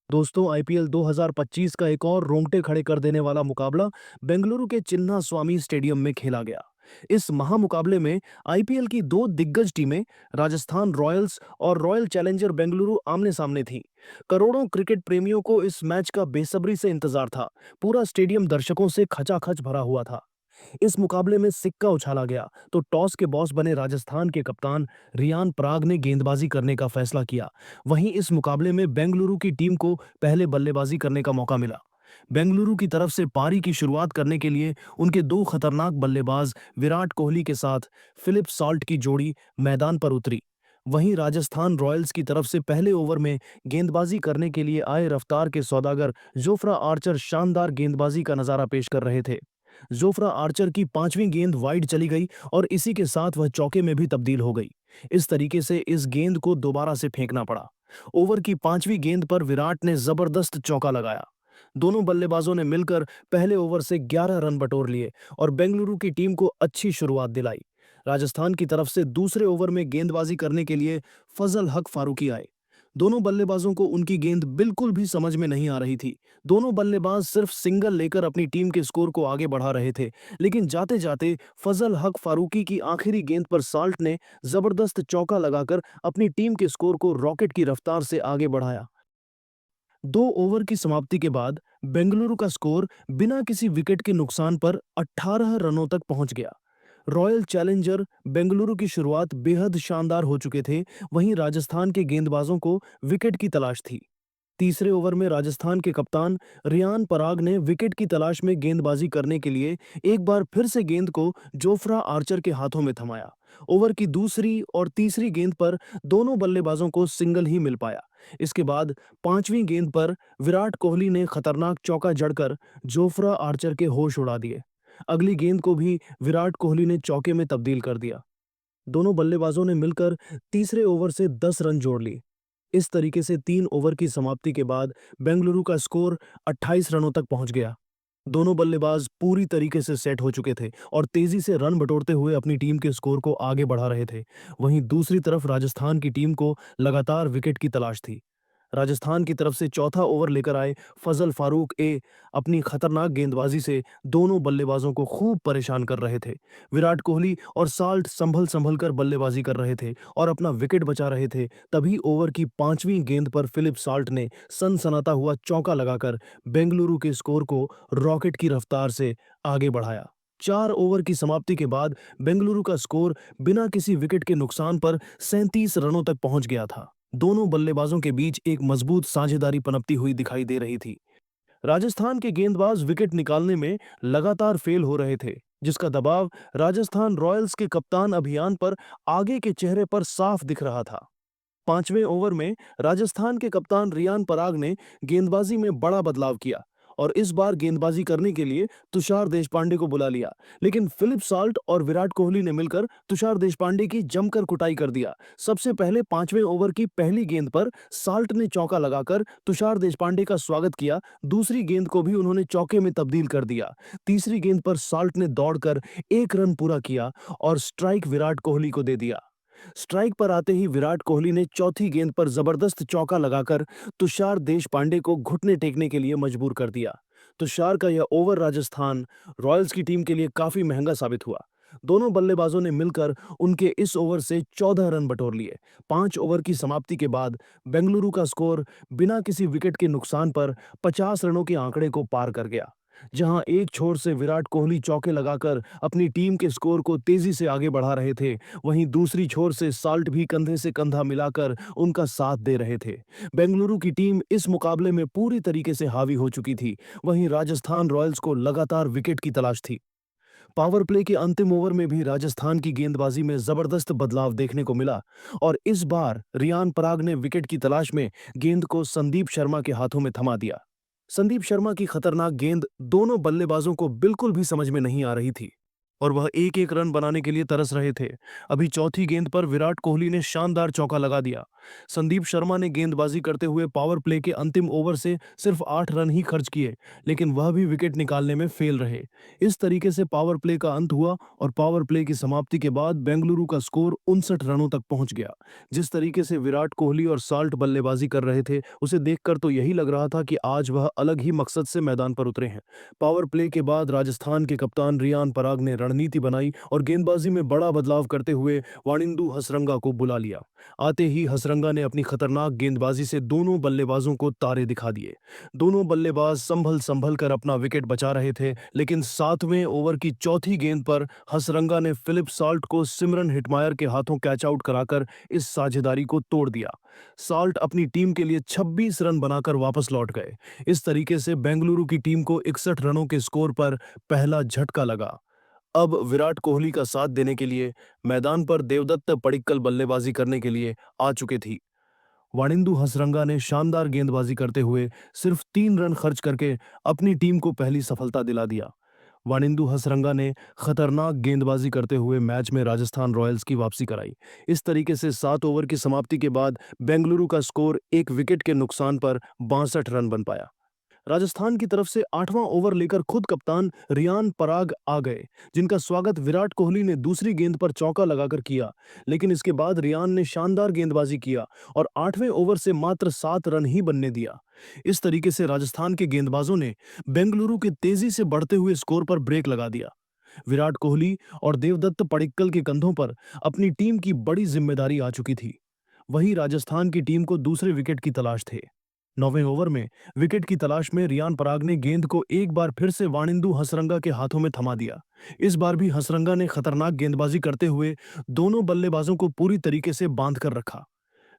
दोस्तों आईपीएल 2025 का एक और रोंगटे खड़े कर देने वाला मुकाबला बेंगलुरु के चिन्ना स्वामी स्टेडियम में खेला गया। इस महामुकाबले में आईपीएल की दो दिग्गज टीमें राजस्थान रॉयल्स और रॉयल चैलेंजर बेंगलुरु आमने सामने थीं। करोड़ों क्रिकेट प्रेमियों को इस मैच का बेसब्री से इंतजार था। पूरा स्टेडियम दर्शकों से खचाखच भरा हुआ था। इस मुकाबले में सिक्का उछाला गया तो टॉस के बॉस बने राजस्थान के कप्तान रियान पराग ने गेंदबाजी करने का फैसला किया। वहीं इस मुकाबले में बेंगलुरु की टीम को पहले बल्लेबाजी करने का मौका मिला। बेंगलुरु की तरफ से पारी की शुरुआत करने के लिए उनके दो खतरनाक बल्लेबाज विराट कोहली के साथ फिलिप सॉल्ट की जोड़ी मैदान पर उतरी। वहीं राजस्थान रॉयल्स की तरफ से पहले ओवर में गेंदबाजी करने के लिए आए रफ्तार के सौदागर जोफ्रा आर्चर शानदार गेंदबाजी का नजारा पेश कर रहे थे। जोफ्रा आर्चर की पांचवीं गेंद वाइड चली गई और इसी के साथ वह चौके में भी तब्दील हो गई। इस तरीके से इस गेंद को दोबारा से फेंकना पड़ा। ओवर की पांचवीं गेंद पर विराट ने जबरदस्त चौका लगाया। दोनों बल्लेबाजों ने मिलकर पहले ओवर से 11 रन बटोर लिए और बेंगलुरु की टीम को अच्छी शुरुआत दिलाई। राजस्थान की तरफ से दूसरे ओवर में गेंदबाजी करने के लिए फजल हक फारूकी आए। दोनों बल्लेबाजों को उनकी गेंद बिल्कुल भी समझ में नहीं आ रही थी। दोनों बल्लेबाज सिर्फ सिंगल लेकर अपनी टीम के स्कोर को आगे बढ़ा रहे थे, लेकिन जाते जाते फजल हक फारूकी की आखिरी गेंद पर साल्ट ने जबरदस्त चौका लगाकर अपनी टीम के स्कोर को रॉकेट की रफ्तार से आगे बढ़ाया। 2 ओवर की समाप्ति के बाद बेंगलुरु का स्कोर बिना किसी विकेट के नुकसान पर 18 रनों तक पहुंच गया। रॉयल चैलेंजर बेंगलुरु की शुरुआत बेहद शानदार हो चुके थे। वहीं राजस्थान के गेंदबाजों को विकेट की तलाश थी। तीसरे ओवर में राजस्थान के कप्तान रियान पराग ने विकेट की तलाश में गेंदबाजी करने के लिए एक बार फिर से गेंद को जोफ्रा आर्चर के हाथों में थमाया। ओवर की दूसरी और तीसरी गेंद पर दोनों बल्लेबाजों को सिंगल ही मिल पाया। इसके बाद पांचवीं गेंद पर विराट कोहली ने खतरनाक चौका जड़कर जोफ्रा आर्चर के होश उड़ा दिए। अगली गेंद को भी विराट कोहली ने चौके में तब्दील कर दिया। दोनों बल्लेबाजों ने मिलकर तीसरे ओवर से 10 रन जोड़ लिए। इस तरीके से 3 ओवर की समाप्ति के बाद बेंगलुरु का स्कोर 28 रनों तक पहुंच गया। दोनों बल्लेबाज पूरी तरीके से सेट हो चुके थे और तेजी से रन बटोरते हुए अपनी टीम के स्कोर को आगे बढ़ा रहे थे। वहीं दूसरी तरफ राजस्थान की टीम को लगातार विकेट की तलाश थी। राजस्थान की तरफ से चौथा ओवर लेकर आए फजल फारूक अपनी खतरनाक गेंदबाजी से दोनों बल्लेबाजों को खूब परेशान कर रहे थे। विराट कोहली और साल्ट संभल संभल कर बल्लेबाजी कर रहे थे और अपना विकेट बचा रहे थे। तभी ओवर की पांचवीं गेंद पर फिलिप साल्ट ने सनसनाता हुआ चौका लगाकर बेंगलुरु के स्कोर को रॉकेट की रफ्तार से आगे बढ़ाया। 4 ओवर की समाप्ति के बाद बेंगलुरु का स्कोर बिना किसी विकेट के नुकसान पर 37 रनों तक पहुंच गया था। दोनों बल्लेबाजों के बीच एक मजबूत साझेदारी पनपती हुई दिखाई दे रही थी। राजस्थान के गेंदबाज विकेट निकालने में लगातार फेल हो रहे थे, जिसका दबाव राजस्थान रॉयल्स के कप्तान अभियान पर आगे के चेहरे पर साफ दिख रहा था। पांचवें ओवर में राजस्थान के कप्तान रियान पराग ने गेंदबाजी में बड़ा बदलाव किया और इस बार गेंदबाजी करने के लिए तुषार देशपांडे को बुला लिया। लेकिन फिलिप साल्ट और विराट कोहली ने मिलकर तुषार देशपांडे की जमकर कुटाई कर दिया। सबसे पहले पांचवें ओवर की पहली गेंद पर साल्ट ने चौका लगाकर तुषार देशपांडे का स्वागत किया। दूसरी गेंद को भी उन्होंने चौके में तब्दील कर दिया। तीसरी गेंद पर साल्ट ने दौड़कर 1 रन पूरा किया और स्ट्राइक विराट कोहली को दे दिया। स्ट्राइक पर आते ही विराट कोहली ने चौथी गेंद पर जबरदस्त चौका लगाकर तुषार देशपांडे को घुटने टेकने के लिए मजबूर कर दिया। तुषार का यह ओवर राजस्थान रॉयल्स की टीम के लिए काफी महंगा साबित हुआ। दोनों बल्लेबाजों ने मिलकर उनके इस ओवर से 14 रन बटोर लिए। 5 ओवर की समाप्ति के बाद बेंगलुरु का स्कोर बिना किसी विकेट के नुकसान पर 50 रनों के आंकड़े को पार कर गया। जहां एक छोर से विराट कोहली चौके लगाकर अपनी टीम के स्कोर को तेजी से आगे बढ़ा रहे थे, वहीं दूसरी छोर से साल्ट भी कंधे से कंधा मिलाकर उनका साथ दे रहे थे। बेंगलुरु की टीम इस मुकाबले में पूरी तरीके से हावी हो चुकी थी। वहीं राजस्थान रॉयल्स को लगातार विकेट की तलाश थी। पावर प्ले के अंतिम ओवर में भी राजस्थान की गेंदबाजी में जबरदस्त बदलाव देखने को मिला और इस बार रियान पराग ने विकेट की तलाश में गेंद को संदीप शर्मा के हाथों में थमा दिया। संदीप शर्मा की खतरनाक गेंद दोनों बल्लेबाजों को बिल्कुल भी समझ में नहीं आ रही थी और वह एक एक रन बनाने के लिए तरस रहे थे। अभी चौथी गेंद पर विराट कोहली ने शानदार चौका लगा दिया। संदीप शर्मा ने गेंदबाजी करते हुए पावर प्ले के अंतिम ओवर से सिर्फ 8 रन ही खर्च किए, लेकिन वह भी विकेट निकालने में फेल रहे। इस तरीके से पावर प्ले का अंत हुआ और पावर प्ले की समाप्ति के बाद बेंगलुरु का स्कोर 59 रनों तक पहुंच गया। जिस तरीके से विराट कोहली और साल्ट बल्लेबाजी कर रहे थे, उसे देखकर तो यही लग रहा था कि आज वह अलग ही मकसद से मैदान पर उतरे हैं। पावर प्ले के बाद राजस्थान के कप्तान रियान पराग ने रणनीति बनाई और गेंदबाजी में बड़ा बदलाव करते हुए वानिंदु हसरंगा को बुला लिया। आते ही हसरंगा ने अपनी खतरनाक गेंदबाजी से दोनों बल्लेबाजों को तारे दिखा दिए। दोनों बल्लेबाज संभल संभल कर अपना विकेट बचा रहे थे, लेकिन 7वें ओवर की चौथी गेंद पर हसरंगा ने फिलिप साल्ट को सिमरन हिटमायर के हाथों कैच आउट कराकर इस साझेदारी को तोड़ दिया। साल्ट अपनी टीम के लिए 26 रन बनाकर वापस लौट गए। इस तरीके से बेंगलुरु की टीम को 61 रनों के स्कोर पर पहला झटका लगा। अब विराट कोहली का साथ देने के लिए मैदान पर देवदत्त पडिक्कल बल्लेबाजी करने के लिए आ चुके थी। वानिंदु हसरंगा ने शानदार गेंदबाजी करते हुए सिर्फ 3 रन खर्च करके अपनी टीम को पहली सफलता दिला दिया। वानिंदु हसरंगा ने खतरनाक गेंदबाजी करते हुए मैच में राजस्थान रॉयल्स की वापसी कराई। इस तरीके से 7 ओवर की समाप्ति के बाद बेंगलुरु का स्कोर 1 विकेट के नुकसान पर 62 रन बन पाया। राजस्थान की तरफ से 8वां ओवर लेकर खुद कप्तान रियान पराग आ गए, जिनका स्वागत विराट कोहली ने दूसरी गेंद पर चौका लगाकर किया। लेकिन इसके बाद रियान ने शानदार गेंदबाजी किया और 8वें ओवर से मात्र 7 रन ही बनने दिया। इस तरीके से राजस्थान के गेंदबाजों ने बेंगलुरु के तेजी से बढ़ते हुए स्कोर पर ब्रेक लगा दिया। विराट कोहली और देवदत्त पडिक्कल के कंधों पर अपनी टीम की बड़ी जिम्मेदारी आ चुकी थी। वहीं राजस्थान की टीम को दूसरे विकेट की तलाश थे। 9वें ओवर में विकेट की तलाश में रियान पराग ने गेंद को एक बार फिर से वानिंदु हसरंगा के हाथों में थमा दिया। इस बार भी हसरंगा ने खतरनाक गेंदबाजी करते हुए दोनों बल्लेबाजों को पूरी तरीके से बांध कर रखा।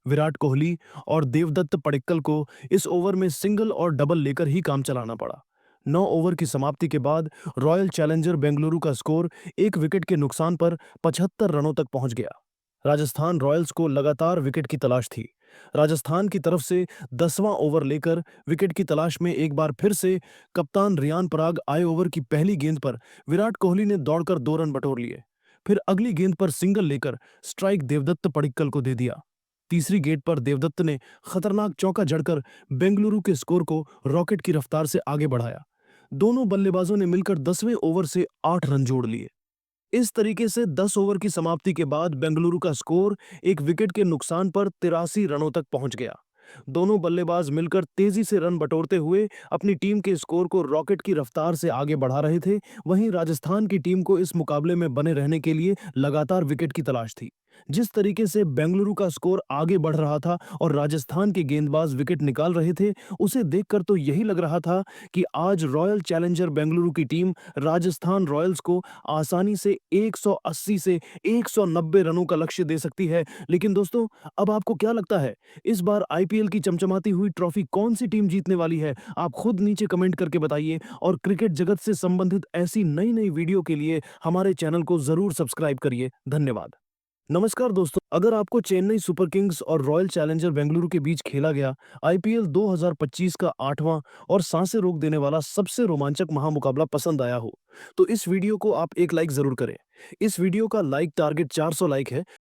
विराट कोहली और देवदत्त पडिक्कल को इस ओवर में सिंगल और डबल लेकर ही काम चलाना पड़ा। 9 ओवर की समाप्ति के बाद रॉयल चैलेंजर बेंगलुरु का स्कोर 1 विकेट के नुकसान पर 75 रनों तक पहुंच गया। राजस्थान रॉयल्स को लगातार विकेट की तलाश थी। राजस्थान की तरफ से 10वां ओवर लेकर विकेट की तलाश में एक बार फिर से कप्तान रियान पराग आए। ओवर की पहली गेंद पर विराट कोहली ने दौड़कर 2 रन बटोर लिए। फिर अगली गेंद पर सिंगल लेकर स्ट्राइक देवदत्त पडिक्कल को दे दिया। तीसरी गेंद पर देवदत्त ने खतरनाक चौका जड़कर बेंगलुरु के स्कोर को रॉकेट की रफ्तार से आगे बढ़ाया। दोनों बल्लेबाजों ने मिलकर 10वें ओवर से 8 रन जोड़ लिए। इस तरीके से 10 ओवर की समाप्ति के बाद बेंगलुरु का स्कोर 1 विकेट के नुकसान पर 83 रनों तक पहुंच गया। दोनों बल्लेबाज मिलकर तेजी से रन बटोरते हुए अपनी टीम के स्कोर को रॉकेट की रफ्तार से आगे बढ़ा रहे थे। वहीं राजस्थान की टीम को इस मुकाबले में बने रहने के लिए लगातार विकेट की तलाश थी। जिस तरीके से बेंगलुरु का स्कोर आगे बढ़ रहा था और राजस्थान के गेंदबाज विकेट निकाल रहे थे, उसे देखकर तो यही लग रहा था कि आज रॉयल चैलेंजर बेंगलुरु की टीम राजस्थान रॉयल्स को आसानी से 180 से 190 रनों का लक्ष्य दे सकती है। लेकिन दोस्तों, अब आपको क्या लगता है, इस बार आईपीएल की चमचमाती हुई ट्रॉफी कौन सी टीम जीतने वाली है? आप खुद नीचे कमेंट करके बताइए और क्रिकेट जगत से संबंधित ऐसी नई नई वीडियो के लिए हमारे चैनल को जरूर सब्सक्राइब करिए। धन्यवाद। नमस्कार दोस्तों, अगर आपको चेन्नई सुपर किंग्स और रॉयल चैलेंजर बेंगलुरु के बीच खेला गया आईपीएल 2025 का 8वां और सांसें रोक देने वाला सबसे रोमांचक महामुकाबला पसंद आया हो, तो इस वीडियो को आप एक लाइक जरूर करें। इस वीडियो का लाइक टारगेट 400 लाइक है,